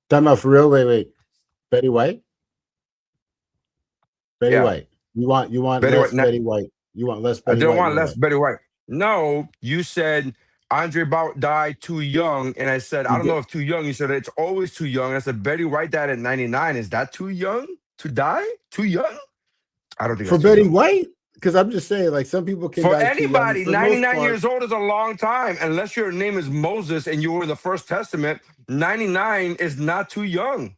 Talking about for real? Wait. Betty White? Betty Yeah, White. You want Betty White. less Betty White. You want less I Betty didn't White in want your less life. Betty White. No, you said Andre Bout died too young, and I said I You don't did know if too young. You said it's always too young. I said Betty White died at 99. Is that too young to die? Too young? I don't think for that's too Betty young. White? Because I'm just saying, like some people can For die too young. anybody, For the most 99 part, years old is a long time. Unless your name is Moses and you were in the First Testament, 99 is not too young.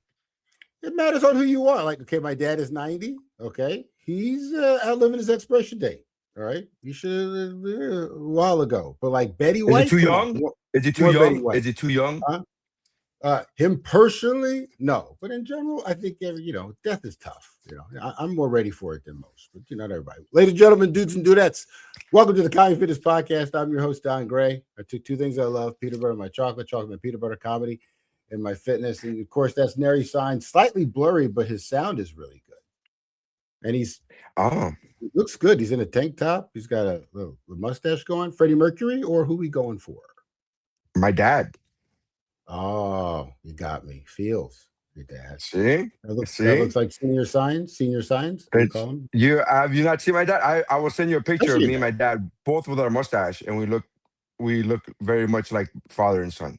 it matters on who you are. Like, okay, my dad is 90. Okay, he's outliving his expiration date. All right, he should a while ago. But like Betty Is it White, too come on, young? Is it too more Betty young? White. Is it too young? Huh? Him personally, no. But in general, I think death is tough. I'm more ready for it than most. But not everybody. Ladies and gentlemen, dudes and dudettes, welcome to the Comedy Fitness Podcast. I'm your host, Don Gray. I took two things I love: peanut butter, and my chocolate and peanut butter comedy, and my fitness. And of course, that's Nery Saenz. Slightly blurry, but his sound is really good. And he Oh, looks good. He's in a tank top. He's got a little mustache going. Freddie Mercury, or who we going for? my dad. Oh, you got me. Feels your dad. See? That See? looks like senior signs. Senior signs. Do we It's call them? you have you not seen my dad? I will send you a I picture see of your me and dad. my dad, both with our mustache, and we look very much like father and son.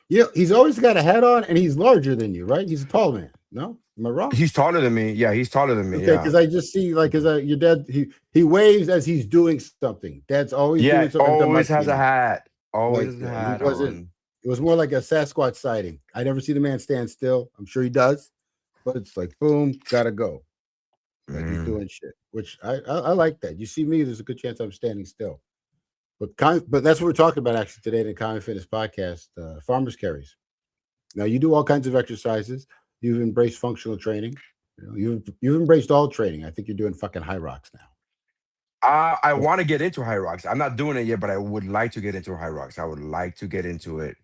He's always got a hat on, and he's larger than you, right? He's a tall man. No, am I wrong? He's taller than me. Yeah, he's taller than me. Okay, Yeah. because I just see like, your dad. He waves as he's doing something. Dad's always Yeah, doing something. Every time I always see has a him, hat. Always like has a he hat wasn't. on. It was more like a Sasquatch sighting. I never see the man stand still. I'm sure he does, but it's like boom, gotta go. Like he's Mm. doing shit, which I like that. You see me, there's a good chance I'm standing still. But that's what we're talking about actually today in the Comedy Fitness Podcast. Farmers carries. Now you do all kinds of exercises. You've embraced functional training. You've embraced all training. I think you're doing fucking high rocks now. I want to get into high rocks. I'm not doing it yet, but I would like to get into high rocks. I would like to get into it.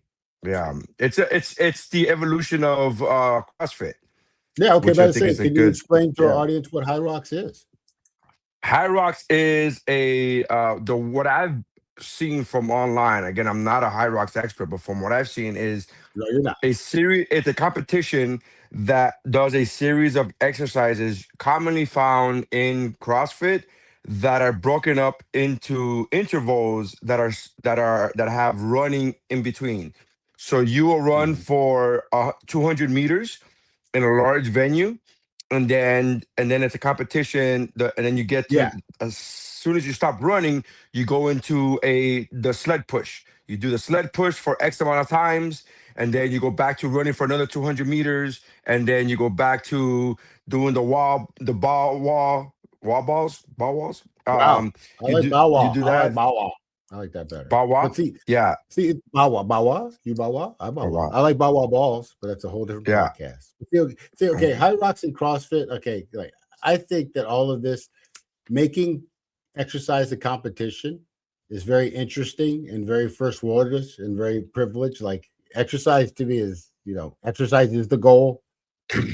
Yeah, it's the evolution of CrossFit, Yeah, okay. which I But I think say, is a can you good. explain to our Yeah, audience what high rocks is? high rocks is a the what I've seen from online. Again, I'm not a high rocks expert, but from what I've seen is No, you're not. a series. It's a competition that does a series of exercises commonly found in CrossFit that are broken up into intervals that have running in between. So you will run Mhm. for 200 meters in a large venue, and then it's a competition. And then you get to, Yeah, as soon as you stop running, you go into the sled push. You do the sled push for X amount of times, and then you go back to running for another 200 meters, and then you go back to doing the ball walls. wow. I You like do Bow you Wow. do I like that Bow Wow. I like that better. ball But wall? Yeah, Bow Wow, Bow Wow. You Bow Wow? I Bow ball Wow. wall. I like Bow Wow balls, but that's a whole different Yeah. podcast. Okay, high rocks and CrossFit. Okay, like I think that all of this making exercise a competition is very interesting and very first worldish and very privileged. Like exercise to me is, exercise is the goal.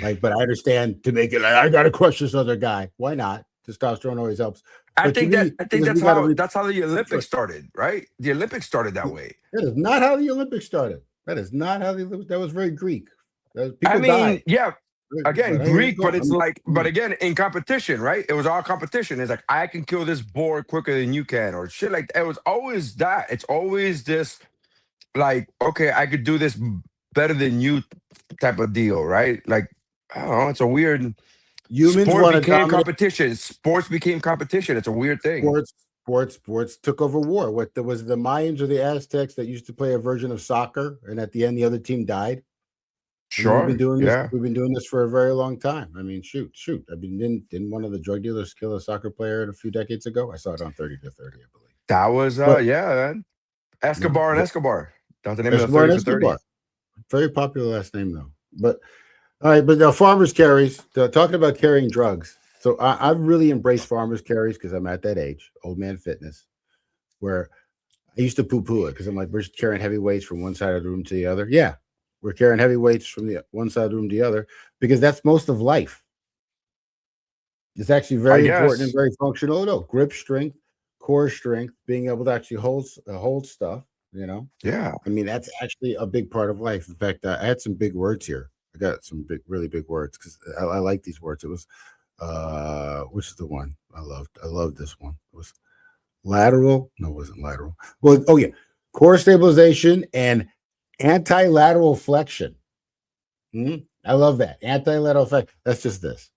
Like, but I understand to make it, like, I gotta crush this other guy. Why not? Testosterone always helps. But to me, I think because we that's got to how reach. the Sure. Olympics started, right? The Olympics started that way. That is not how the Olympics started. That is not how the Olympics. That was very Greek. I People mean, died. yeah, again, But hey, Greek, but it's like, but again, in competition, right? It was all competition. It's like I can kill this boar quicker than you can, or shit like that. It was always that. It's always this, like, okay, I could do this better than you, type of deal, right? Like, I don't know. It's a weird. humans Sport want to became dominate competition. Sports became competition. It's a weird thing. sports. Sports took over war. What there was the Mayans or the Aztecs that used to play a version of soccer, and at the end, the other team died. I mean, we've been Sure. doing this. Yeah. We've been doing this for a very long time. I mean, shoot. I mean, didn't one of the drug dealers kill a soccer player a few decades ago? I saw it on 30 to 30, I believe. That was But yeah, man. Escobar and Escobar. That's the name of the Escobar 30 and for Escobar, 30. very popular last name though. But all right, but now farmers carries. Talking about carrying drugs. So I've really embraced farmers carries because I'm at that age, old man fitness, where I used to poo-poo it because I'm like, we're just carrying heavy weights from one side of the room to the other. Yeah, we're carrying heavy weights from the one side of the room to the other because that's most of life. It's actually I very important and guess. very functional. No, grip strength, core strength, being able to actually hold stuff. Yeah. I mean, that's actually a big part of life. In fact, I had some big words here. I got some really big words because I like these words. It was which is the one I loved? I loved this one. It was lateral. No, it wasn't lateral. Well, oh yeah, core stabilization and anti-lateral flexion. I love that anti-lateral flexion. That's just this.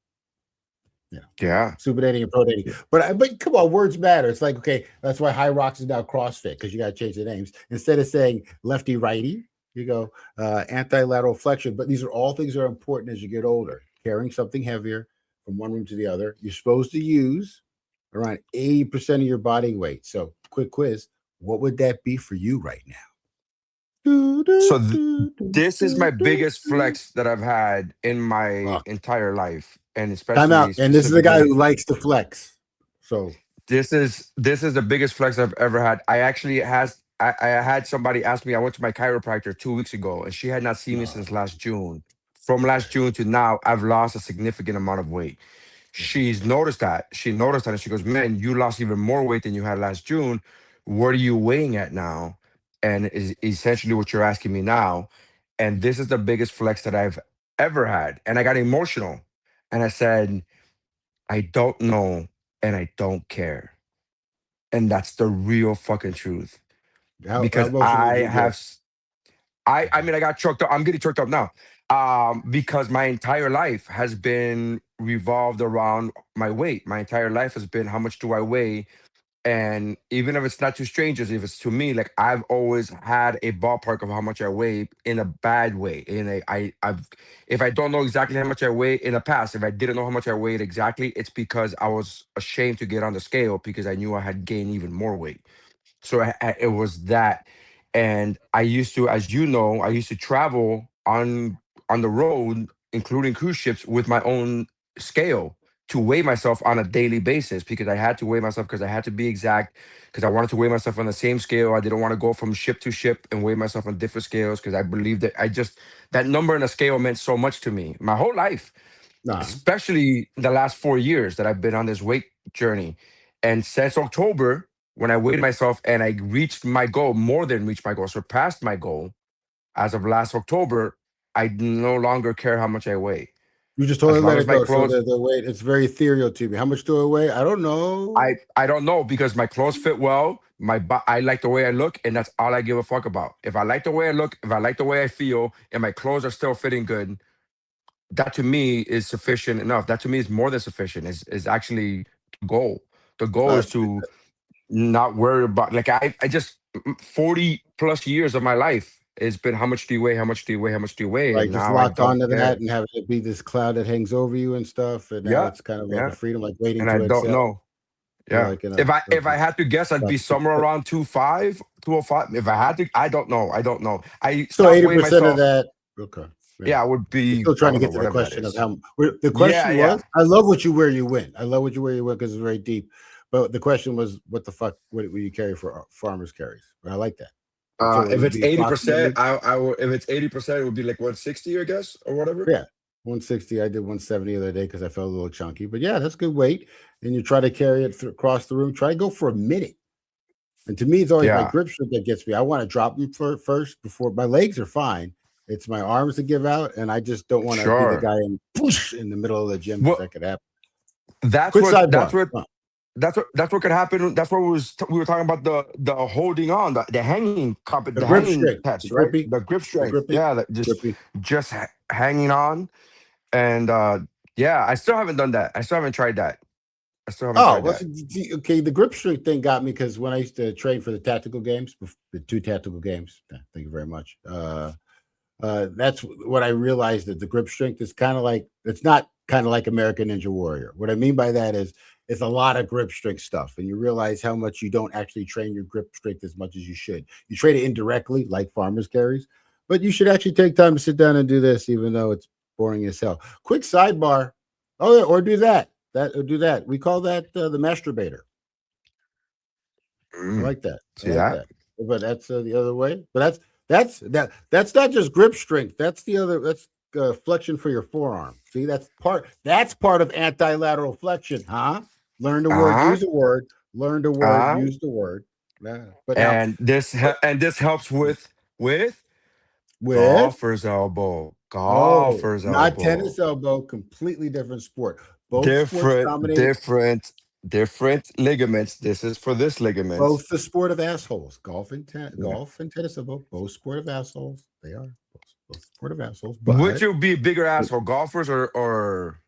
Yeah, Yeah. supinating and pronating. But come on, words matter. It's like, okay, that's why High Rocks is now CrossFit, because you got to change the names. Instead of saying lefty righty, you go anti-lateral flexion. But these are all things that are important as you get older. Carrying something heavier from one room to the other. You're supposed to use around 80% of your body weight. So, quick quiz: what would that be for you right now? So this is my biggest flex that I've had in my Oh, entire life, and time especially out. And this is a guy specifically, who likes to flex. So, this is the biggest flex I've ever had. I had somebody ask me. I went to my chiropractor 2 weeks ago, and she had not seen me since last June. From okay. last June to now, I've lost a significant amount of weight. Okay. She's noticed that. She noticed that, and she goes, "Man, you lost even more weight than you had last June. What are you weighing at now?" And is essentially what you're asking me now. And this is the biggest flex that I've ever had. And I got emotional, and I said, "I don't know, and I don't care." And that's the real fucking truth. How Because emotional did you get? I mean, I got choked up. I'm getting choked up now. Because my entire life has been revolved around my weight. My entire life has been how much do I weigh? And even if it's not to strangers, if it's to me, like I've always had a ballpark of how much I weigh in a bad way. In a I've if I don't know exactly how much I weigh in the past, if I didn't know how much I weighed exactly, it's because I was ashamed to get on the scale because I knew I had gained even more weight. So it was that. And I used to, as you know, I used to travel on the road, including cruise ships, with my own scale to weigh myself on a daily basis, because I had to weigh myself, because I had to be exact, because I wanted to weigh myself on the same scale. I didn't want to go from ship to ship and weigh myself on different scales, because I believed that that number in a scale meant so much to me my whole life, Nah. especially the last 4 years that I've been on this weight journey. And since October, when I weighed myself and I reached my goal, more than reached my goal, surpassed my goal, as of last October, I no longer care how much I weigh. You just As totally long let as it my go. So clothes, the weight, it's very ethereal to me. How much do I weigh? I don't know. I don't know, because my clothes fit well. I like the way I look, and that's all I give a fuck about. If I like the way I look, if I like the way I feel, and my clothes are still fitting good, that to me is sufficient enough. That to me is more than sufficient. Is actually the goal. The goal is That's to not worry about, like, I just 40 plus years of my life has been how much do you weigh, how much do you weigh, how much do you weigh, like and just now I locked don't onto that care. and having it be this cloud that hangs over you and stuff. And now Yeah, it's kind of like a yeah, freedom, like waiting and I to don't exhale. know. You're Yeah, like in a if I had to guess, I'd like be somewhere around 2.5, 205. If I had to, I don't know. I don't know. I so stopped weighing 80% of myself. that. Okay. Yeah. Yeah, I would We're be, still I trying to don't know, get to the whatever that question of is. how the Yeah, question was, yeah. I love what you wear, you win. I love what you wear, you win, because it's very deep. But the question was, what the fuck would you carry for farmers carries? But I like that. And so it If would it's be 80%, approximately, I will. If it's 80%, it would be like 160, I guess, or whatever. yeah, 160. I did 170 the other day because I felt a little chunky. But yeah, that's good weight. And you try to carry it across the room. Try to go for a minute. And to me, it's always my Yeah, grip strength that gets me. I want to drop them first before my legs are fine. It's my arms that give out, and I just don't want to be the sure. guy in push in the middle of the gym because Well, that could happen. that's Quick what that's sidebar. what that's what could happen. That's what we were talking about, the holding on, the hanging The the grip hanging strength, test, the right? grippy, The grip the strength. grippy, Yeah, that grippy. just hanging on. And yeah, I still haven't done that. I still haven't tried that. I still haven't Oh, tried well, that. okay. The grip strength thing got me because when I used to train for the tactical games, the two tactical games. Thank you very much. That's what I realized, that the grip strength is kind of like, it's not kind of like American Ninja Warrior. What I mean by that is it's a lot of grip strength stuff, and you realize how much you don't actually train your grip strength as much as you should. You train it indirectly, like farmers carries, but you should actually take time to sit down and do this, even though it's boring as hell. Quick sidebar. Oh, yeah, or do that. Or do that. We call that the masturbator. I Mm, like that. I see like that? that. But that's the other way. But that's not just grip strength. That's the other. That's flexion for your forearm. See, that's part of anti-lateral flexion, huh? Learn the word. Uh-huh. Use the word. Learn the word. Uh-huh. Use the word. Yeah. But now, And this but and this helps with with golfer's elbow. Golfer's not elbow. tennis elbow. Completely different sport. Both sports Different, dominate. different ligaments. This is for this ligament. Both the sport of assholes. Golf and tennis elbow. Both sport of assholes. They are both sport of assholes. Would But you be bigger asshole, golfers or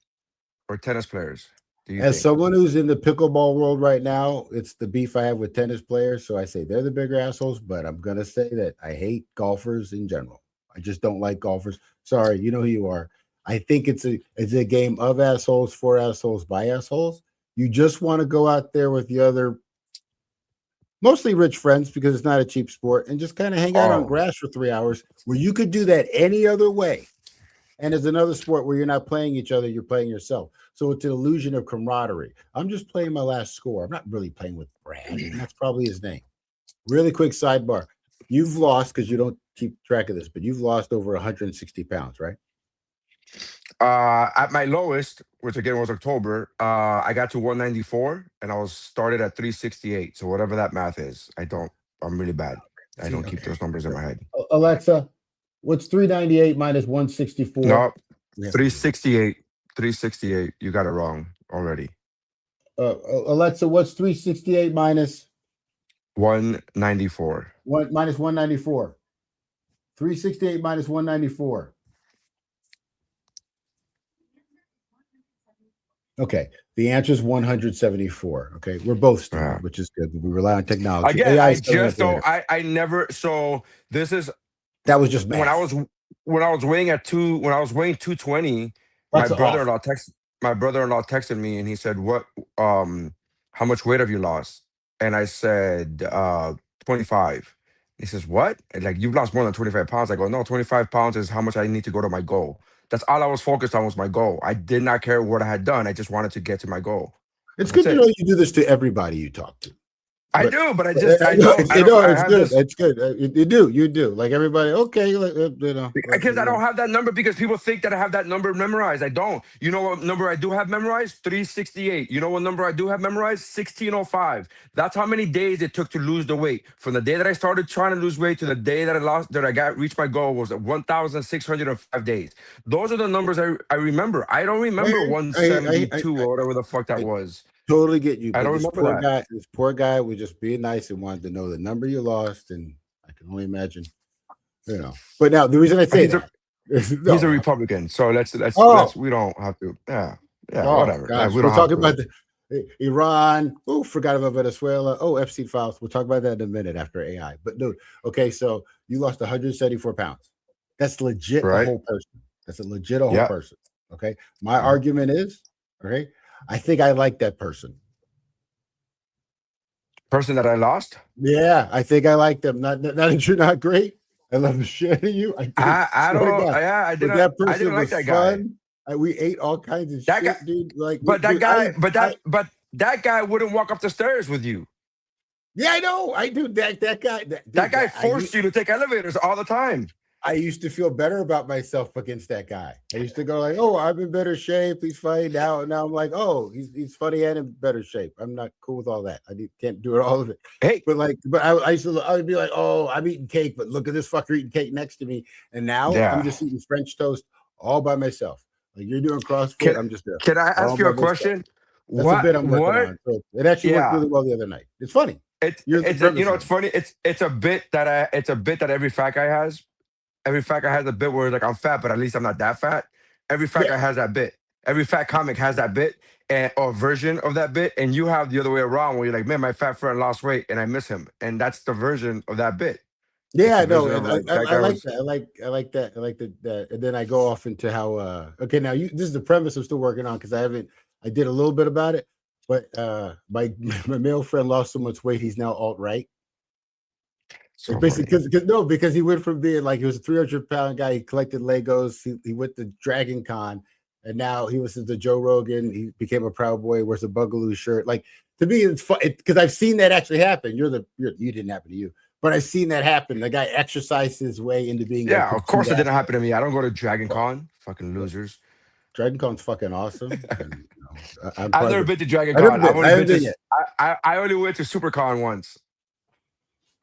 tennis players? Do you as think? someone who's in the pickleball world right now, it's the beef I have with tennis players. So I say they're the bigger assholes, but I'm gonna say that I hate golfers in general. I just don't like golfers. Sorry, you know who you are. I think it's a game of assholes, for assholes, by assholes. You just want to go out there with the other mostly rich friends because it's not a cheap sport and just kind of hang out on Oh, grass for 3 hours where you could do that any other way. And it's another sport where you're not playing each other, you're playing yourself. So it's an illusion of camaraderie. I'm just playing my last score. I'm not really playing with Brad, and that's probably his name. Really quick sidebar. You've lost, because you don't keep track of this, but you've lost over 160 pounds, right? at my lowest, which again was October, I got to 194, and I was started at 368. So whatever that math is, I'm really bad. I See, don't keep okay. those numbers in my head. Alexa, what's 398 minus 164? No, We have to do this. 368. 368. You got it wrong already. Alexa, what's 368 minus 194. 194? 368 minus 194. Okay, the answer is 174. Okay, we're both stupid, Yeah. which is good. We rely on technology. Again, AI I is coming up just don't. later. I never. So this is That was just math. when I was weighing 220. That's My off. brother-in-law texted me and he said, "What? How much weight have you lost?" And I said, 25. He says, "What? And like, you've lost more than 25 pounds?" I go, "No, 25 pounds is how much I need to go to my goal." That's all I was focused on, was my goal. I did not care what I had done. I just wanted to get to my goal. It's That's good to it. know you do this to everybody you talk to. I But do, but I no, I it's have good. this. It's good. You do. Like everybody, okay, Because I don't have that number, because people think that I have that number memorized. I don't. You know what number I do have memorized? 368. You know what number I do have memorized? 1605. That's how many days it took to lose the weight. From the day that I started trying to lose weight to the day that I reached my goal was 1,605 days. Those are the numbers I remember. I don't remember I 172 or whatever the fuck that was. totally get you, I but don't remember that. this poor guy was just being nice and wanted to know the number you lost, and I can only imagine, But now the reason I say He's a that, he's a Republican, so let's oh, we don't have to. Yeah, oh whatever. gosh, We we'll don't have talk to. about Iran. Oh, forgot about Venezuela. Oh, Epstein files. We'll talk about that in a minute after AI. But dude, okay, so you lost 174 pounds. That's legit a Right? whole person. That's a legit a whole Yeah. person. Okay, my argument is, okay, I think I like that person. Person that I lost? Yeah, I think I like them. Not that you're not great. I love the shit out of you. I do. I Swear to don't. God. Yeah, But that I person didn't like was that guy. fun. We ate all kinds of That guy. shit, dude. Like, But that dude, guy. But that guy wouldn't walk up the stairs with you. yeah, I know. I do. That guy. That guy forced you to take elevators all the time. I used to feel better about myself against that guy. I used to go like, "Oh, I'm in better shape. He's funny now." Now I'm like, "Oh, he's funny and in better shape." I'm not cool with all that. Can't do it all of it. Hey, But I would be like, "Oh, I'm eating cake, but look at this fucker eating cake next to me." And now I'm yeah. just eating French toast all by myself. Like you're doing CrossFit, I'm just there Can I all ask you by a myself. question? That's a bit I'm working What? on. So it actually worked Yeah. really well the other night. It's funny. You're the premise. It's funny. It's a bit that every fat guy has. Every fat guy has a bit where like, I'm fat, but at least I'm not that fat. Every fat Yeah. guy has that bit. Every fat comic has that bit or version of that bit, and you have the other way around where you're like, man, my fat friend lost weight and I miss him, and that's the version of that bit. Yeah, It's the no, version of like I that guy like was. that. I like that. I like that. And then I go off into how. Okay, now this is the premise I'm still working on because I did a little bit about it, but my my male friend lost so much weight he's now alt right. So Basically, funny. because he went from being like he was a 300-pound guy, he collected Legos, he went to Dragon Con, and now he listens to Joe Rogan. He became a Proud Boy, wears a Bugaloo shirt. Like to me, it's fun because I've seen that actually happen. You didn't happen to you, but I've seen that happen. The guy exercised his way into being Yeah, of course it didn't athlete. happen to me. I don't go to Dragon Con. Fucking losers. Dragon Con's fucking awesome. And, I've never been to Dragon I've never Con. been. I haven't been yet. I only went to SuperCon once.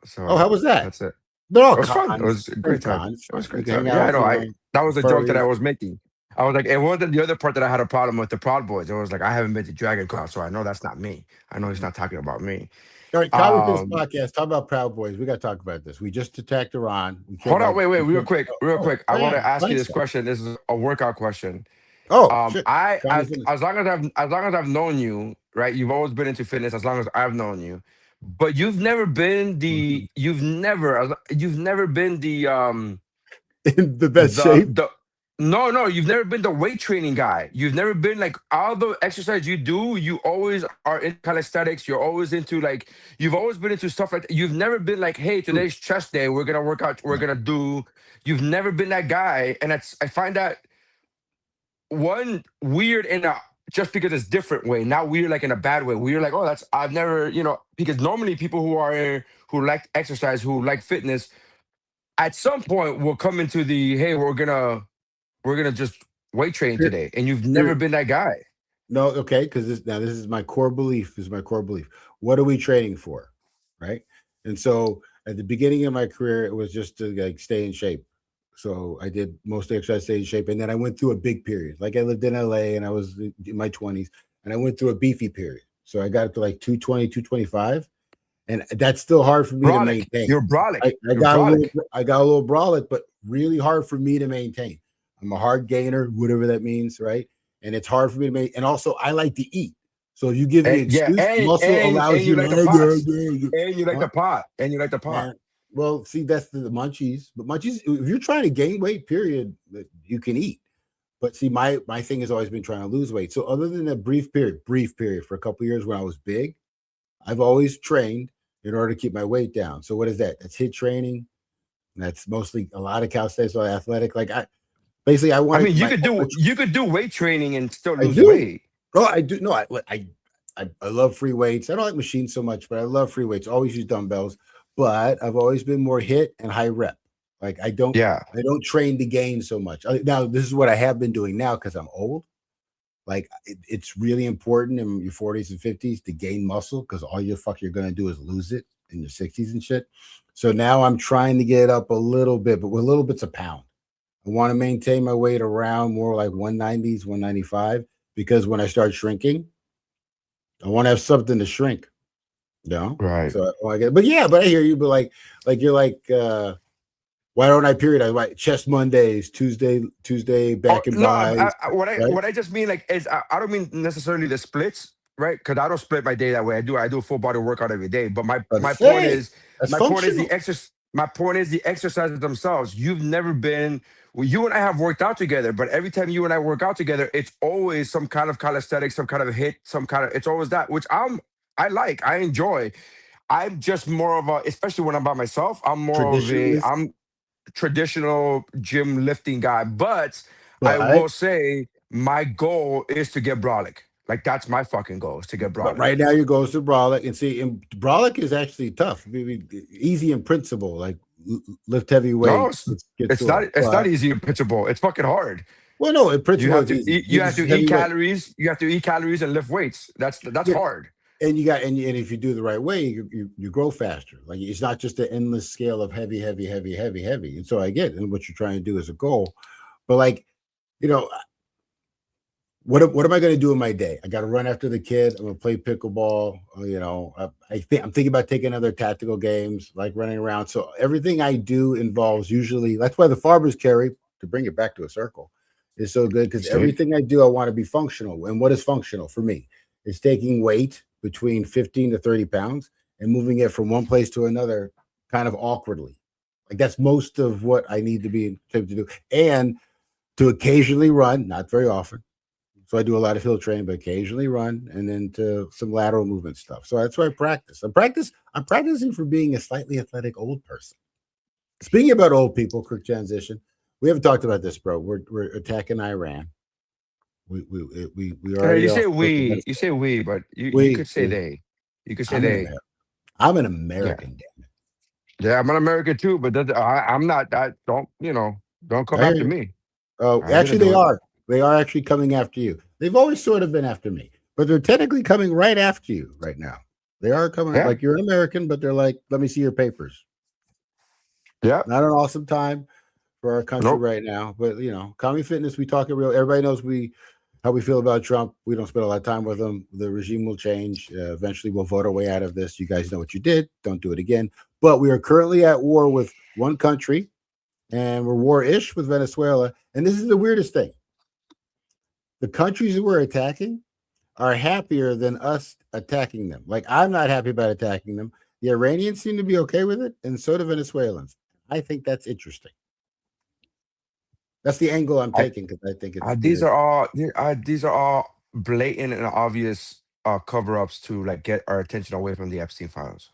So Oh, how was that? that's it. They're all It was fun. It cons. was a They're great time. cons. It was a You great can hang time. Yeah, I out, know. That was a joke that furries. I was making. I was like, it wasn't the other part that I had a problem with the Proud Boys. It was like I haven't been to Dragon Con, so I know that's not me. I know he's not talking about me. All right, Comedtyfitness Um, Podcast. Talk about Proud Boys. We got to talk about this. We just attacked Iran. We came Hold on, back. wait, We real came, quick, real oh, quick. I oh, want yeah, to ask you nice this stuff. question. This is a workout question. Oh, shit. I Comedy as long as I've known you, right? You've always been into fitness as long as I've known you, but you've never been Fitness. you've never been In the best shape. the no, you've never been the weight training guy. You've never been like all the exercise you do, you always are in calisthenics, you're always into like you've always been into stuff like that. You've never been like, hey, today's chest day, we're gonna work out, we're No. gonna do. You've never been that guy. And I find that one weird in a just because it's different way, not weird like in a bad way. Weird like, oh, that's I've never, because normally people who like exercise, who like fitness, at some point will come into the hey, we're gonna just weight train Here, today, and you've never here. been that guy. No, okay, because this is my core belief. This is my core belief. What are we training for, right? And so at the beginning of my career, it was just to like stay in shape. So I did most exercise, stay in shape, and then I went through a big period. Like I lived in LA, and I was in my 20s, and I went through a beefy period. So I got up to like 220, 225, and that's still hard for me to Brolic, maintain. you're brolic, I you're got a brolic. little brolic, but really hard for me to maintain. I'm a hard gainer, whatever that means, right? And it's hard for me to make. And also, I like to eat. So if you give me And an yeah, excuse, muscle and allows you you like the pots, to. and you like Huh? the pot, and you like the pot. And well, see, that's the munchies. But munchies, if you're trying to gain weight, period, you can eat. But see, my thing has always been trying to lose weight. So other than a brief period for a couple of years when I was big, I've always trained in order to keep my weight down. So what is that? That's HIIT training. That's mostly a lot of calisthenics or athletic. Like I I wanted mean, my you could do weight training and still I lose do. weight. Oh, I do. No, I love free weights. I don't like machines so much, but I love free weights. Always use dumbbells, but I've always been more hit and high rep. Like Yeah, I don't train to gain so much. Now this is what I have been doing now because I'm old. Like it's really important in your 40s and 50s to gain muscle because all you're gonna do is lose it in your 60s and shit. So now I'm trying to get up a little bit, but with little bits of pound. I want to maintain my weight around more like 190s, 195, because when I start shrinking, I want to have something to shrink. You know? right. So I get, but yeah, but I hear you. But like you're like, why don't I periodize? Why chest Mondays, Tuesday, Oh back and no, buys, right? what I just mean like is I don't mean necessarily the splits, right? Because I don't split my day that way. I do a full body workout every day. But But to my point say is that's functional. my point is the exercises themselves. You've never been well, you and I have worked out together, but every time you and I work out together, it's always some kind of calisthenics, some kind of hit, some kind of it's always that, which I enjoy. I'm just more of a, especially when I'm by myself, Traditionalist, I'm traditional gym lifting guy, but I but will say my goal is to get brolic. Like that's my fucking goal is to get but brolic. right now your goes to Brolic and see, and Brolic is actually tough. Easy in principle, like lift heavy No, weights, get sore. it's not But easy and pitchable. It's fucking hard. well, no, in principle it's easy. You have This is to eat heavy weight. calories. You have to eat calories and lift weights. That's Yeah, hard. and you got and if you do the right way, you grow faster. Like it's not just an endless scale of heavy, heavy, heavy, heavy, heavy. And so I get and what you're trying to do is a goal, but like you know, what am I going to do in my day? I got to run after the kid. I'm going to play pickleball. I'm thinking about taking other tactical games like running around. So everything I do involves usually. That's why the farmers carry to bring it back to a circle is so good because See? everything I do, I want to be functional. And what is functional for me? It's taking weight between 15 to 30 pounds and moving it from one place to another kind of awkwardly. Like that's most of what I need to be able to do. And to occasionally run, not very often. So I do a lot of hill training, but occasionally run and then to some lateral movement stuff. So that's why I practice. I'm practicing for being a slightly athletic old person. Speaking about old people, quick transition. We haven't talked about this, bro. We're attacking Iran. We You already off say the course of we, medicine. but you could say We. they. You could say I'm an they. American. I'm an Yeah. American, damn it. Yeah, I'm an American too, but I'm not. Don't don't come I hear after you. me. Oh, I actually, didn't do they it. are. They are actually coming after you. They've always sort of been after me, but they're technically coming right after you right now. They are coming Yeah, like you're an American, but they're like, let me see your papers. Yeah. Not an awesome time for our country Nope. right now. But Comedy Fitness, we talk it real. Everybody knows how we feel about Trump. We don't spend a lot of time with him. The regime will change. Eventually, we'll vote our way out of this. You guys know what you did. Don't do it again. But we are currently at war with one country, and we're war-ish with Venezuela. And this is the weirdest thing. The countries that we're attacking are happier than us attacking them. Like, I'm not happy about attacking them. The Iranians seem to be okay with it, and so do Venezuelans. I think that's interesting. That's the angle I'm taking because I think it's These are all blatant and obvious cover-ups to like get our attention away from the Epstein files.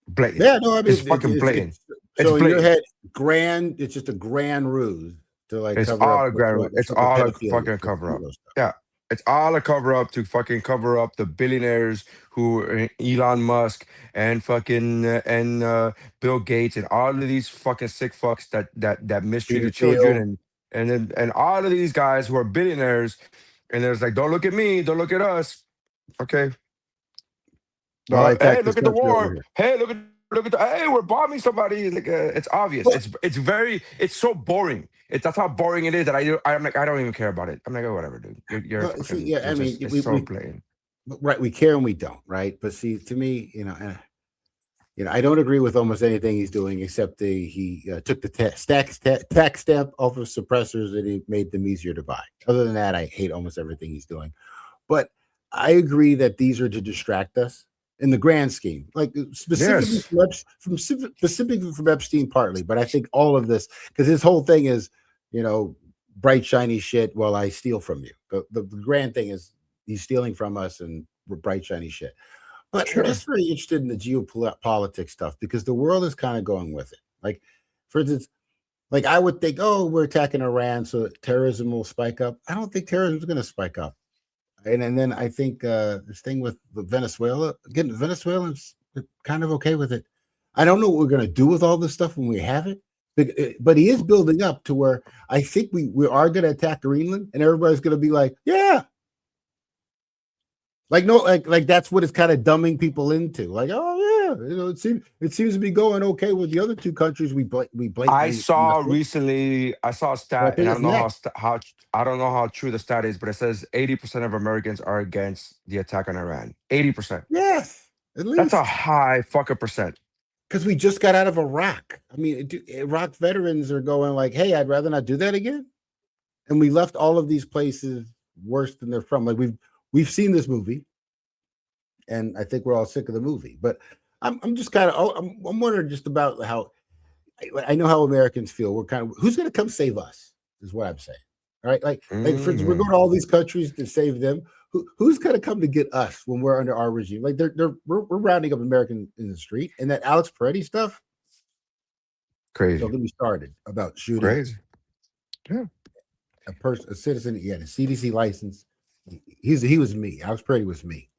Blatant. yeah. No, I It's mean fucking blatant. so in your blatant. head, grand. It's just a grand ruse to like It's cover up all a grand. It's some of the all a pedophilia, fucking the cover up. pedo stuff. Yeah. It's all a cover up to fucking cover up the billionaires who are Elon Musk and fucking Bill Gates and all of these fucking sick fucks that Peter mistreated children Thiel. and all of these guys who are billionaires and there's like, don't look at me, don't look at us. Okay. While I Hey, attack this look at the country over war. here. Hey, look at the. Hey, we're bombing somebody. Like, it's obvious. Well, It's so boring. That's how boring it is that I'm like, I don't even care about it. I'm like, oh, whatever, dude. You're see, fucking. yeah. I It's mean, just it's so blatant. right. We care and we don't, right? But see, to me, I don't agree with almost anything he's doing, except he took the tax stamp off of suppressors and he made them easier to buy. Other than that, I hate almost everything he's doing. But I agree that these are to distract us in the grand scheme, like specifically Yes. specifically from Epstein, partly. But I think all of this, because his whole thing is, bright shiny shit while I steal from you. The grand thing is he's stealing from us and we're bright shiny shit. But I'm Sure. just very interested in the geopolitics stuff because the world is kind of going with it. Like, for instance, like I would think, oh, we're attacking Iran, so terrorism will spike up. I don't think terrorism is going to spike up. And then I think this thing with Venezuela, again, Venezuelans are kind of okay with it. I don't know what we're going to do with all this stuff when we have it, but he is building up to where I think we are going to attack Greenland, and everybody's going to be like, yeah. Like no, like that's what it's kind of dumbing people into. Like, oh yeah, it seems to be going okay with the other two countries. We I blatantly saw recently. I saw a I stat, and think I it's don't know next. how I don't know how true the stat is, but it says 80% of Americans are against the attack on Iran. 80%. Yes, at That's a least high fucking percent. because we just got out of Iraq. I mean, Iraq veterans are going like, "Hey, I'd rather not do that again." And we left all of these places worse than they're from. Like we've seen this movie, and I think we're all sick of the movie. But I'm just kind of I'm wondering just about how I know how Americans feel. We're kind of who's going to come save us is what I'm saying. All right, like for instance, we're going Mhm. to all these countries to save them. Who's going to come to get us when we're under our regime? Like we're rounding up Americans in the street, and that Alex Peretti stuff. Don't Crazy. get me started about shooting Crazy. Yeah. a citizen. He had a CDC license. He was me. Alex Peretti was me.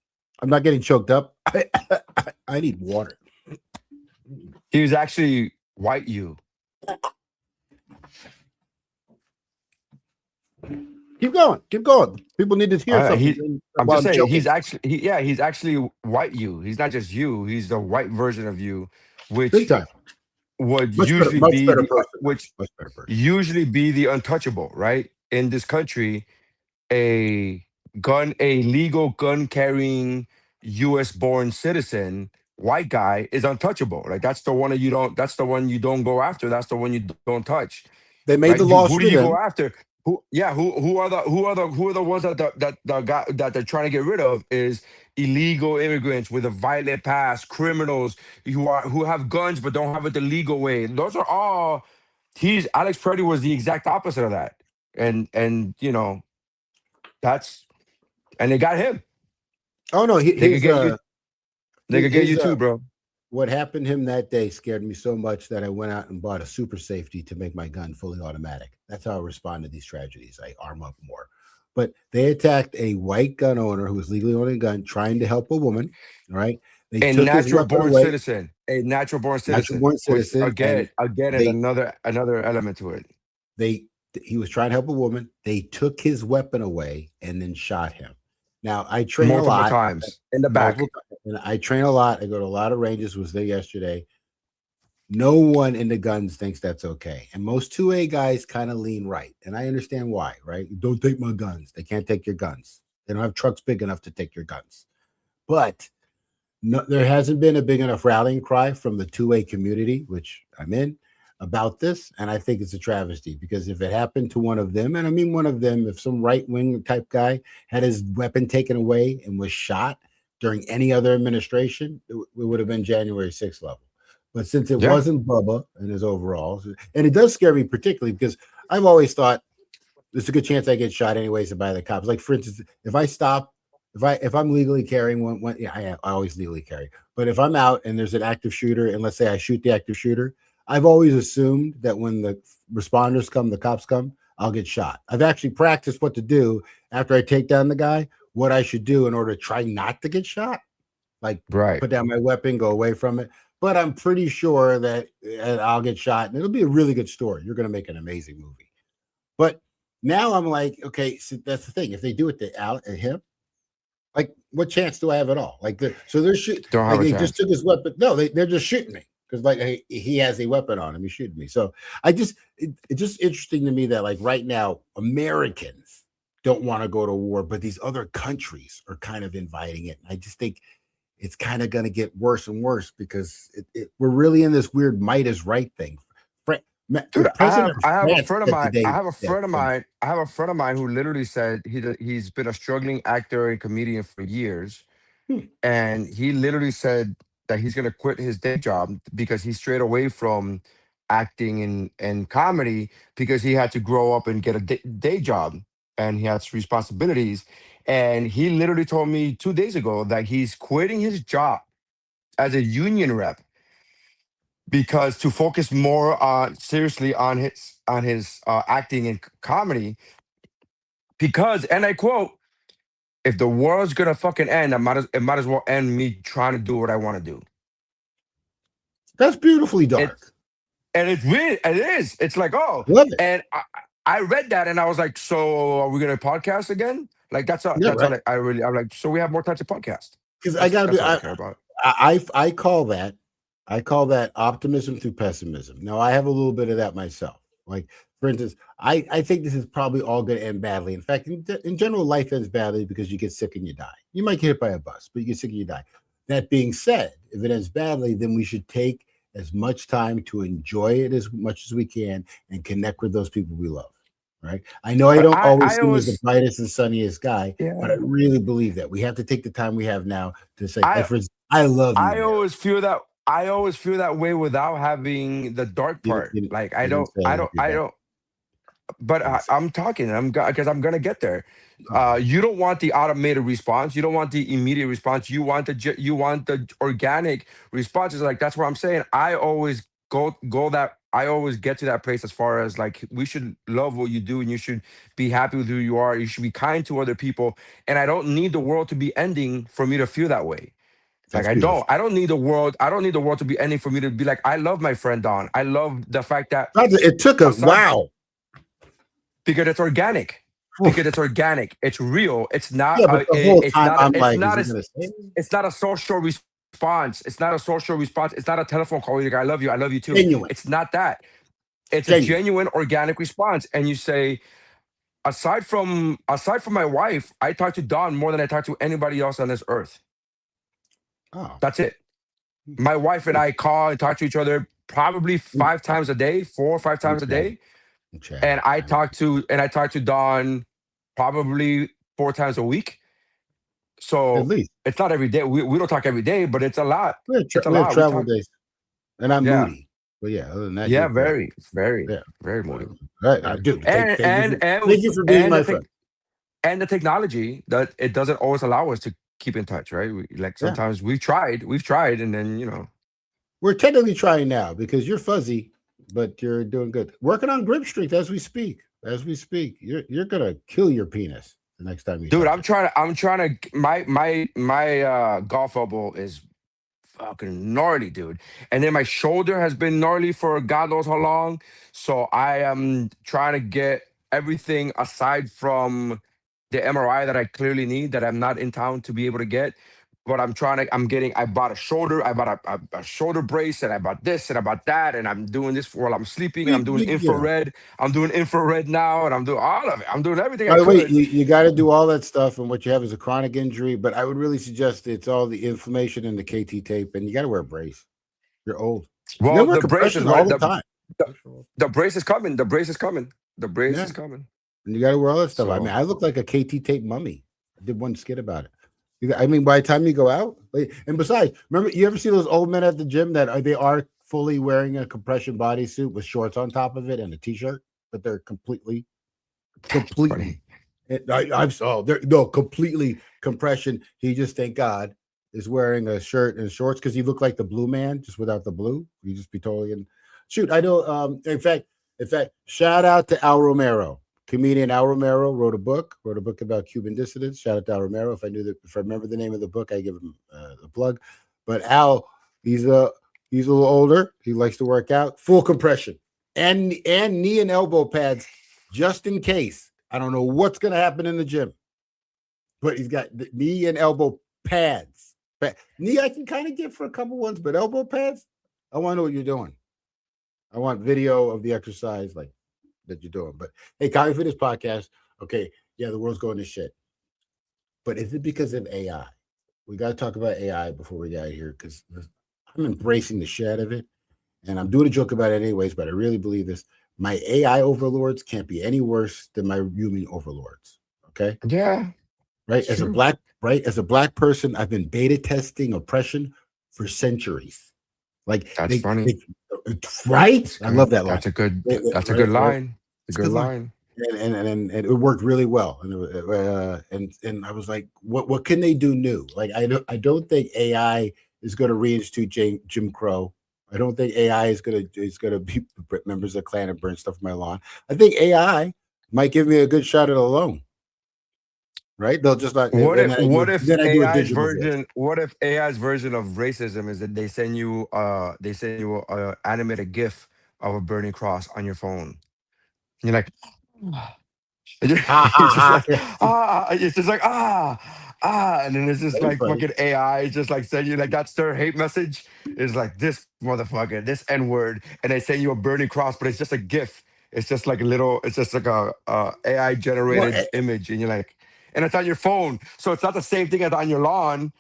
I'm not getting choked up. I need water. He was actually white you. Keep going. Keep going. People need to hear something I'm while just I'm saying choking. he's actually white you. He's not just you. He's the white version of you, Big which time. would Much better person. Much better person. usually be the untouchable, right? In this country, a a legal gun carrying U.S. born citizen, white guy is untouchable. Like that's the one that you don't. That's the one you don't go after. That's the one you don't touch. They made Right? the You laws who do for you go them. after? Who are the ones that they're trying to get rid of is illegal immigrants with a violent past, criminals who have guns but don't have it the legal way. Those are all he's Alex Purdy was the exact opposite of that. And that's and they got him. Oh no, They could get you they could get you his too, bro. what happened to him that day scared me so much that I went out and bought a super safety to make my gun fully automatic. That's how I respond to these tragedies. I arm up more. But they attacked a white gun owner who was legally owning a gun, trying to help a woman. All right. They A took his natural weapon born away, citizen. A natural born natural citizen. born Which citizen, and again is they another element to it. they he was trying to help a woman. They took his weapon away and then shot him. Now I train a Multiple lot, times in the multiple back. times, and I train a lot. I go to a lot of ranges. Was there yesterday. No one in the guns thinks that's okay. And most 2A guys kind of lean right. And I understand why, right? Don't take my guns. They can't take your guns. They don't have trucks big enough to take your guns. But no, there hasn't been a big enough rallying cry from the 2A community, which I'm in, about this. And I think it's a travesty because if it happened to one of them, and I mean one of them, if some right wing type guy had his weapon taken away and was shot during any other administration, it would have been January 6th level. But since it Yeah. wasn't Bubba and his overalls, and it does scare me particularly because I've always thought there's a good chance I get shot anyways by the cops. Like for instance, if I stop, if I'm legally carrying one yeah, I always legally carry. But if I'm out and there's an active shooter, and let's say I shoot the active shooter, I've always assumed that when the responders come, the cops come, I'll get shot. I've actually practiced what to do after I take down the guy, what I should do in order to try not to get shot. Like Right. put down my weapon, go away from it. But I'm pretty sure that I'll get shot, and it'll be a really good story. You're going to make an amazing movie. But now I'm like, okay, so that's the thing. If they do it to him, like, what chance do I have at all? Like, so they're shooting. Don't have Like, a they just chance. took his weapon. No, they're just shooting me because, like, he has a weapon on him. He's shooting me. So it's just interesting to me that, like, right now, Americans don't want to go to war, but these other countries are kind of inviting it. I just think it's kind of going to get worse and worse because we're really in this weird might is right thing. The Dude, president of I have a France friend of said mine. today I have a that friend of mine. I have a friend of mine who literally said he's been a struggling actor and comedian for years, hmm, and he literally said that he's gonna quit his day job because he strayed away from acting and comedy because he had to grow up and get a day job and he has responsibilities. And he literally told me 2 days ago that he's quitting his job as a union rep because to focus more seriously on his acting and comedy because, and I quote, if the world's gonna fucking end, it might as well end me trying to do what I want to do. that's beautifully dark. It's and it's really it is. It's like, oh, Love it. and I read that and I was like, so are we gonna podcast again? Like Yeah, that's all right. I'm like, so we have more types of podcast. Because I gotta be, That's all I care about. I call that, optimism through pessimism. Now I have a little bit of that myself. Like for instance, I think this is probably all going to end badly. In fact, in general, life ends badly because you get sick and you die. You might get hit by a bus, but you get sick and you die. That being said, if it ends badly, then we should take as much time to enjoy it as much as we can and connect with those people we love. Right. I know I But don't always I see him as the always brightest and sunniest guy, but I yeah. really believe that we have to take the time we have now to say, like, I for instance, I love you, I Nery. always feel that I always feel that way without having the dark You, part. you, Like you didn't say I love you I back. don't. But You didn't say I'm talking. Because I'm gonna get there. okay. You don't want the automated response. You don't want the immediate response. You want the organic response. Is like that's what I'm saying. I always go that. I always get to that place as far as like we should love what you do and you should be happy with who you are. You should be kind to other people. And I don't need the world to be ending for me to feel that way. Like That's beautiful. I don't need the world. I don't need the world to be ending for me to be like I love my friend Don. I love the fact that It took a aside wow. because it's organic. Because it's organic. It's real. It's not. Yeah, but the whole It's time not. I'm It's like, is not he as. gonna say it? It's not a social response. It's not a social response. It's not a telephone call. You're like, I love you. I love you too. Genuine? It's not that. It's a Genuine. genuine organic response. And you say, aside from my wife, I talk to Don more than I talk to anybody else on this earth. Oh, That's it. My wife and I call and talk to each other probably I'm, 5 times a day, 4 or 5 times a chatting. day. I'm chatting. And I talk to Don probably 4 times a week. At So least it's not every day. We don't talk every day, but it's a lot. It's a we have lot. We travel talk. days, and I'm Yeah. moody. But yeah, other than that, Yeah. you're Very, very, yeah. very Whatever. moody. All right, Very. dude. Thank you for being And my friend. the technology that it doesn't always allow us to keep in touch, right? Like Yeah, sometimes we've tried, and then we're technically trying now because you're fuzzy, but you're doing good. Working on grip strength as we speak. As we speak, you're gonna kill your penis the next time you dude, touch it. I'm trying to my golf elbow is fucking gnarly, dude. And then my shoulder has been gnarly for God knows how long. So I am trying to get everything aside from the MRI that I clearly need that I'm not in town to be able to get. but I bought a shoulder, I bought a shoulder brace, and I bought this and I bought that, and I'm doing this while I'm sleeping, and I'm doing Yeah. infrared. I'm doing infrared now, and I'm doing all of it. I'm doing everything I By the way, could. you got to do all that stuff, and what you have is a chronic injury. But I would really suggest it's all the inflammation in the KT tape, and you got to wear a brace. You're old. You got to Well, wear the brace is compression all what the time. the, the brace is coming. The brace is coming. The brace Yeah, is coming. and you got to wear all that stuff. I mean, So I look like a KT tape mummy. I did one skit about it. I mean, by the time you go out, and besides, remember, you ever see those old men at the gym that they are fully wearing a compression bodysuit with shorts on top of it and a t-shirt, but they're completely. funny. I'm oh, they're no completely compression. He just, thank God, is wearing a shirt and shorts because he looked like the blue man, just without the blue. He just be totally in. Shoot, I know. In fact, shout out to Al Romero. Comedian Al Romero wrote a book about Cuban dissidents. Shout out to Al Romero. If I remember the name of the book, I give him the plug. But Al, he's a little older. He likes to work out, full compression and knee and elbow pads, just in case. I don't know what's going to happen in the gym, but he's got the knee and elbow pads. Knee, I can kind of get for a couple ones, but elbow pads, I want to know what you're doing. I want video of the exercise like that you're doing. But hey, Comedy Fitness Podcast. Okay, yeah, the world's going to shit. But is it because of AI? We got to talk about AI before we get out of here because I'm embracing the shit out of it. And I'm doing a joke about it anyways, but I really believe this. My AI overlords can't be any worse than my human overlords. Okay. Yeah, Right. it's true. As a black person, I've been beta testing oppression for centuries. Like That's funny. right. It's I love good. that line. That's a good Right. line. A It's a good good line. line. And it worked really well. And I was like, what can they do new? Like I don't think AI is going to reinstitute Jim Crow. I don't think AI is going to be members of the Klan and burn stuff on my lawn. I think AI might give me a good shot at a loan. Right? They'll just like, and then I do a digital voice. What if AI's version of racism is that they send you a animated GIF of a burning cross on your phone. You're like, and Ha ha it's just ha! like it's just like and then it's just Very like funny. fucking AI just like send you like that's their hate message is like this motherfucker, this N word, and they send you a burning cross, but it's just a GIF. It's just like a little, it's just like a AI Well, generated image, and you're like, and it's on your phone, so it's not the same thing as on your lawn.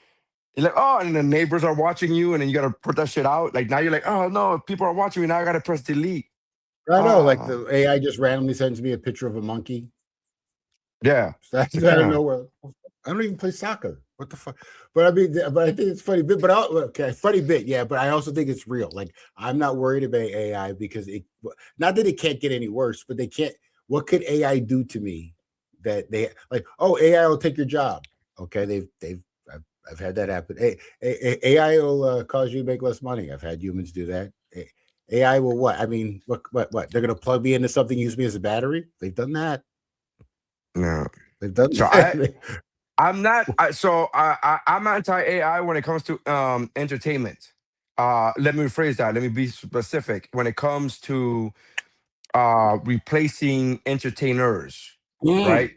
You're like, oh, and the neighbors are watching you, and then you gotta put that shit out. Like now you're like, oh no, if people are watching me now. I gotta press delete. I know, like Ah, the AI just randomly sends me a picture of a monkey. yeah. That's It's like, out of yeah. nowhere. I don't even play soccer. What the fuck? But I mean, but I think it's funny bit. But okay, funny bit, yeah. But I also think it's real. Like I'm not worried about AI because not that it can't get any worse, but they can't. What could AI do to me that they like? Oh, AI will take your job. Okay, I've had that happen. AI will cause you to make less money. I've had humans do that. AI will what? I mean, what? They're gonna plug me into something, use me as a battery. They've done that. No. They've done So that. I'm not I'm anti AI when it comes to entertainment. Let me rephrase that. Let me be specific. When it comes to replacing entertainers, Mm. right?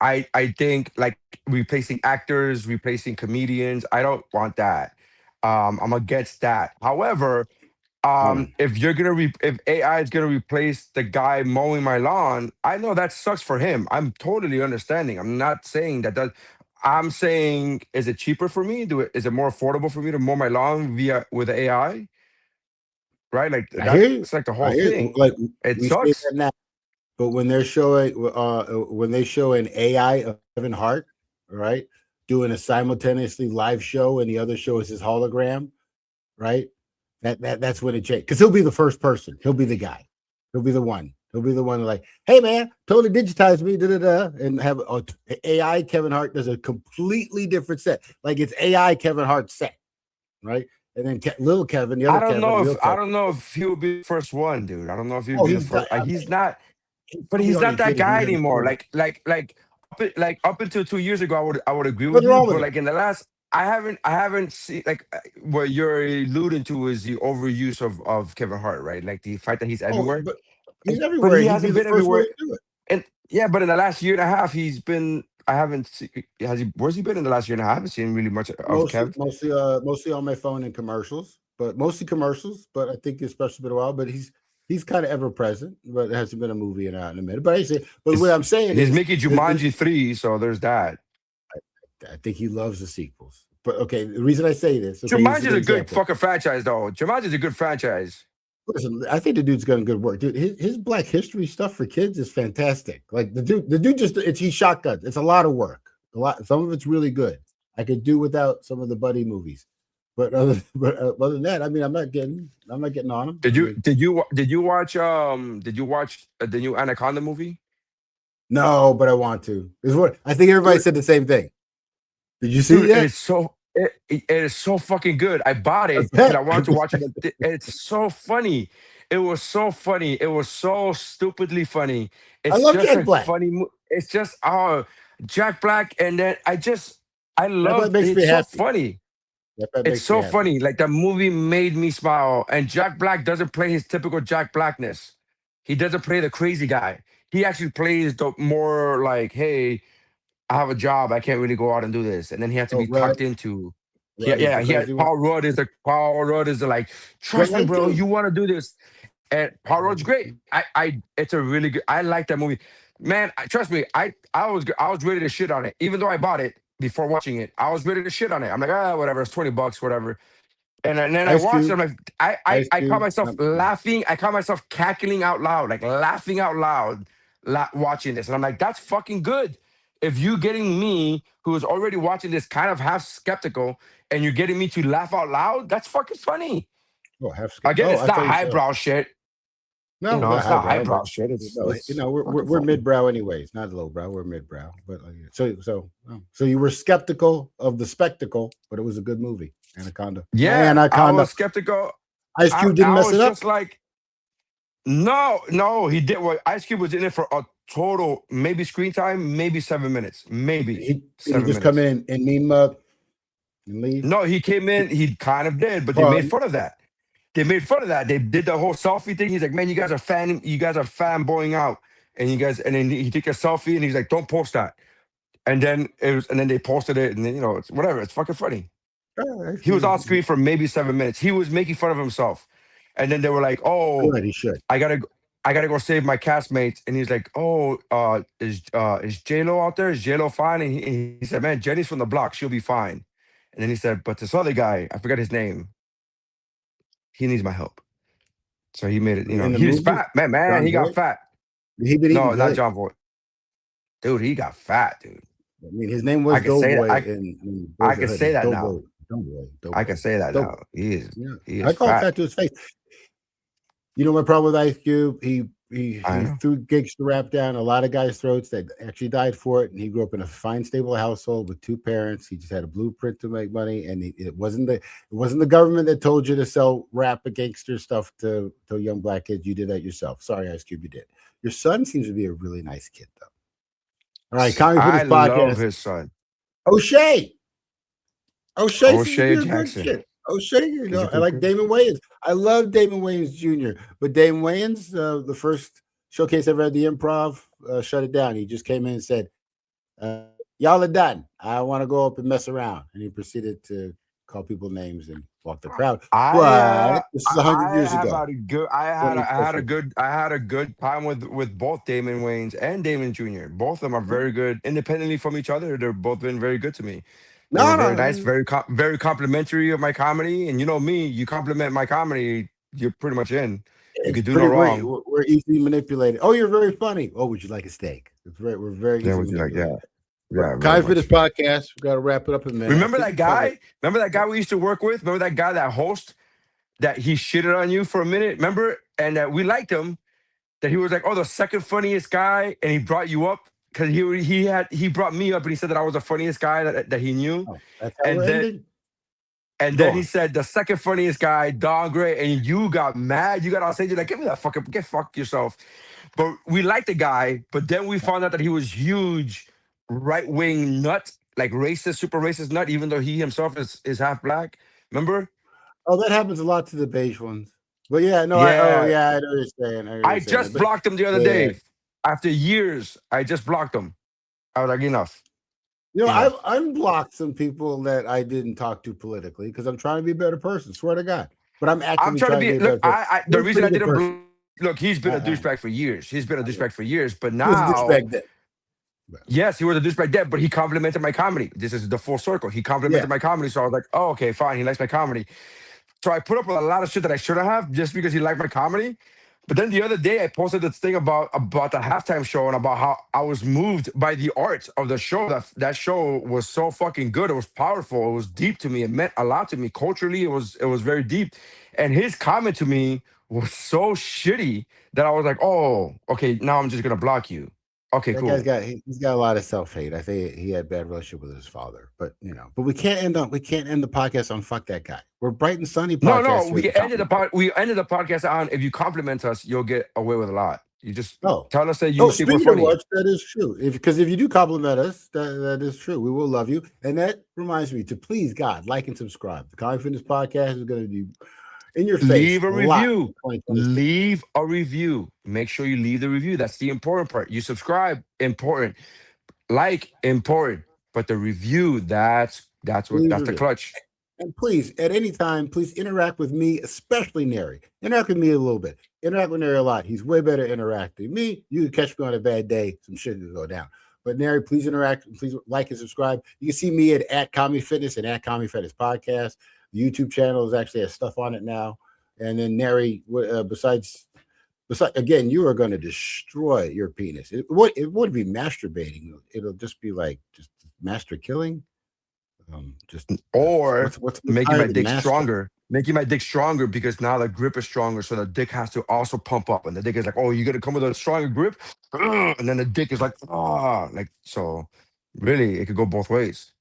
I think like replacing actors, replacing comedians. I don't want that. I'm against that. However, Mm. if AI is gonna replace the guy mowing my lawn, I know that sucks for him. I'm totally understanding. I'm not saying that. I'm saying, is it cheaper for me? Is it more affordable for me to mow my lawn via with AI? Right, like I hear you. that's like the whole I hear you. thing. Like It we say sucks. that now, but when they show an AI of Kevin Hart, right, doing a simultaneously live show, and the other show is his hologram, right? That's when it changed because he'll be the first person. He'll be the guy. He'll be the one. He'll be the one like, hey man, totally digitize me, da da da, and have AI. Kevin Hart does a completely different set. Like it's AI Kevin Hart set, right? And then little Kevin, the other Kevin, real I Kevin. don't know if he would be the first one, dude. I don't know if he would Oh, be the he's done. first. Like he's not, He but probably he's not already that did it. guy He's already anymore. told it. Like up until 2 years ago, I would agree with What's you. wrong with But him? like in the last, I haven't seen like what you're alluding to is the overuse of Kevin Hart, right? Like the fact that he's Oh, everywhere. but he's But everywhere. he He'd be hasn't the been first one everywhere. to do it. And yeah, but in the last year and a half, he's been I haven't seen. Has he? Where's he been in the last year and a half? I haven't seen really much of Mostly, Kev. mostly, mostly on my phone and commercials, but mostly commercials. But I think especially been a while. But he's kind of ever present, but it hasn't been a movie in a minute. But I say, but what It's, I'm saying he's is, making Jumanji 3, so there's that. I think he loves the sequels. But okay, the reason I say this, okay, here's Jumanji's an a good example. fucking franchise, though. Jumanji's a good franchise. Listen, I think the dude's done good work, dude. His Black History stuff for kids is fantastic. Like the dude just he shotguns. It's a lot of work. A lot. Some of it's really good. I could do without some of the buddy movies, but other than that, I mean, I'm not getting on him. Did I you mean, did you watch the new Anaconda movie? no, but I want to. Is what I think. Everybody Dude, said the same thing. Did you see it dude, it yet? is so it is so fucking good. I bought I it because bet. I wanted to watch it. It's so funny. It was so funny. It was so stupidly funny. I It's love just Jack a Black. funny. It's just Jack Black, and then I Jack Black love. makes me It's so happy. funny. Jack Black It's makes me so happy. funny. Like the movie made me smile. And Jack Black doesn't play his typical Jack Blackness. He doesn't play the crazy guy. He actually plays the more like, hey, I have a job. I can't really go out and do this. And then he had to Oh, be tucked into. Rudd is Yeah. the crazy one. Paul Rudd is the like, trust me, Great bro. too. You want to do this. And Paul Rudd's great. It's a really good. I like that movie, man. Trust me. I was ready to shit on it, even though I bought it before watching it. I was ready to shit on it. I'm like, whatever. It's $20, whatever. And then I Ice watched it. Cube. I'm like, I Ice I caught Cube. myself laughing. I caught myself cackling out loud, like laughing out loud, watching this. And I'm like, that's fucking good. If you getting me, who is already watching this, kind of half skeptical, and you're getting me to laugh out loud, that's fucking funny. Oh, half skip. Again, Oh, it's I not thought you said. highbrow shit. No, not It's not highbrow, but highbrow shit. no, It's we're fucking we're funny. midbrow anyways, not lowbrow. We're midbrow, but so you were skeptical of the spectacle, but it was a good movie, Anaconda. My Yeah, I Anaconda. was skeptical. Ice Cube didn't I mess it was up. just like, no, he did. What Ice Cube was in it for a total, maybe screen time, maybe 7 minutes, maybe Did he seven just come minutes. in and mean mug and leave? No, he came in. He kind of did, but they Well, made fun of that. They made fun of that. They did the whole selfie thing. He's like, man, you guys are fanboying out, and and then he took a selfie, and he's like, don't post that. And then they posted it, and then it's whatever. It's fucking funny. Ice He was Cube on is screen for maybe 7 minutes. He was making fun of himself, and then they were like, "Oh, good. He should. I gotta, I gotta go save my castmates." And he's like, "Oh, is J Lo out there? Is J Lo fine?" And he said, "Man, Jenny's from the block. She'll be fine." And then he said, "But this other guy, I forgot his name. He needs my help." So he made it. In the He's movie, fat, man. Man, John he got Voight, fat. he been eating No, not good. John Voight, dude. He got fat, dude. I mean, his name I was can say that. Doughboy in I Boys can the say Hood. that Doughboy, now. I can Doughboy, say that Doughboy. now. He is. Yeah, He I is call it fat. fat to his face. You know my problem with Ice Cube? I He know. threw gangster rap down a lot of guys' throats that actually died for it. And he grew up in a fine, stable household with two parents. He just had a blueprint to make money, and it wasn't the government that told you to sell rap and gangster stuff to young black kids. You did that yourself. Sorry, Ice Cube, you did. Your son seems to be a really nice kid, though. All right, Comedy I Fitness love Podcast. his son, O'Shea. O'Shea seems to O'Shea be a good Jackson. kid. O'Shea, He's a I good like kid. Damon Wayans. I love Damon Wayans Jr., but Damon Wayans, the first showcase ever at the Improv, shut it down. He just came in and said, "Y'all are done. I want to go up and mess around," and he proceeded to call people names and walk the crowd. But this is I 100 years have ago. had a good Twenty plus years. I had a good time with both Damon Wayans and Damon Jr. Both of them are Huh? very good independently from each other. They're both been very good to me. They were No, very nice, no, very complimentary of my comedy. And you know me, you compliment my comedy, you're pretty much in. You it's could do no pretty. wrong. We're easily manipulated. Oh, you're very funny. Oh, would you like a steak? We're very Yeah, easily would you like? manipulated. Yeah, very Comedy Fitness much. Podcast. We got to wrap it up in a minute. I Remember think that we covered. guy? Remember that guy we used to work with? Remember that guy, that host that he shitted on you for a minute? Remember? And that we liked him. That he was like, oh, the second funniest guy, and he brought you up because he brought me up and he said that I was the funniest guy that he knew. Oh, that's how And we're then ending. and Go then he on. said the second funniest guy, Don Gray, and you got mad. You got on stage, you're like, give me that fucking get fuck yourself. But we liked the guy, but then we found out that he was huge right-wing nut, like racist, super racist nut, even though he himself is half black. Remember? Oh, that happens a lot to the beige ones. But yeah, no, Yeah. yeah, I know what you're saying. I know what I you're saying. just blocked him the other Yeah, day. After years, I just blocked him. I was like, enough. You know, You know, I've unblocked some people that I didn't talk to politically because I'm trying to be a better person. Swear to God, but I'm I'm actively trying to trying to be. be a Look, better person. the You're a reason pretty I good didn't person. look, he's been a I douchebag for years. He's been a mean, douchebag for years, but he was a now, douchebag then. But, yes, he was a douchebag then, but he complimented my comedy. This is the full circle. He yeah, complimented my comedy, so I was like, oh, okay, fine. He likes my comedy. So I put up with a lot of shit that I shouldn't have just because he liked my comedy. But then the other day I posted this thing about the halftime show and about how I was moved by the art of the show. That show was so fucking good. It was powerful. It was deep to me. It meant a lot to me. Culturally, it was very deep. And his comment to me was so shitty that I was like, oh, okay, now I'm just gonna block you. Okay, that guy's cool. got he's got a lot of self hate. I think he had bad relationship with his father. But but we can't end the podcast on fuck that guy. We're bright and sunny No, no, podcast here at the Comedy. we ended the podcast on if you compliment us, you'll get away with a lot. You just Oh, tell us that you oh, think we're speaking of funny. which, that is true. Because if you do compliment us, that is true. We will love you. And that reminds me to please God, like and subscribe. The Comedy Fitness Podcast is going to be in your face Leave a a lot review. in 2026. Leave a review. Make sure you leave the review. That's the important part. You subscribe, important. Like, important. But the review, Please that's the review. clutch. And please, at any time, please interact with me, especially Nery. Interact with me a little bit. Interact with Nery a lot. He's way better interacting. Me, you can catch me on a bad day, some shit will go down. But Nery, please interact. Please like and subscribe. You can see me at Comedy Fitness and at Comedy Fitness Podcast. The YouTube channel is actually has stuff on it now. And then Nery, besides, again, you are going to destroy your penis. It wouldn't be masturbating. It'll just be like just master killing. Just Or what's making higher my than dick master? stronger. Making my dick stronger because now the grip is stronger. So the dick has to also pump up. And the dick is like, oh, you're gonna come with a stronger grip? Ugh. And then the dick is like, ah, like so really it could go both ways.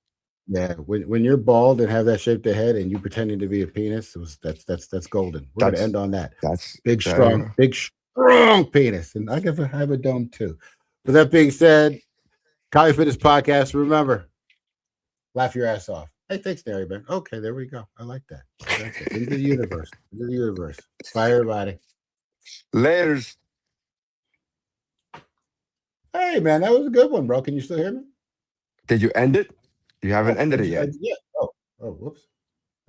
Yeah, when you're bald and have that shaped head and you pretending to be a penis, that's golden. We're gonna end That's on that. that's Big strong penis, and I guess I have a dome too. With that being said, Comedy Fitness Podcast. Remember, laugh your ass off. Hey, thanks, Nery, man. Okay, there we go. I like that. Into the universe. Into the universe. Bye, everybody. layers. Hey, man, that was a good one, bro. Can you still hear me? Did you end it? You haven't Oh, ended it yet. yeah. Oh, whoops.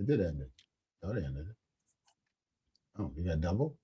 I did end it. Thought I ended it. Oh, you got double?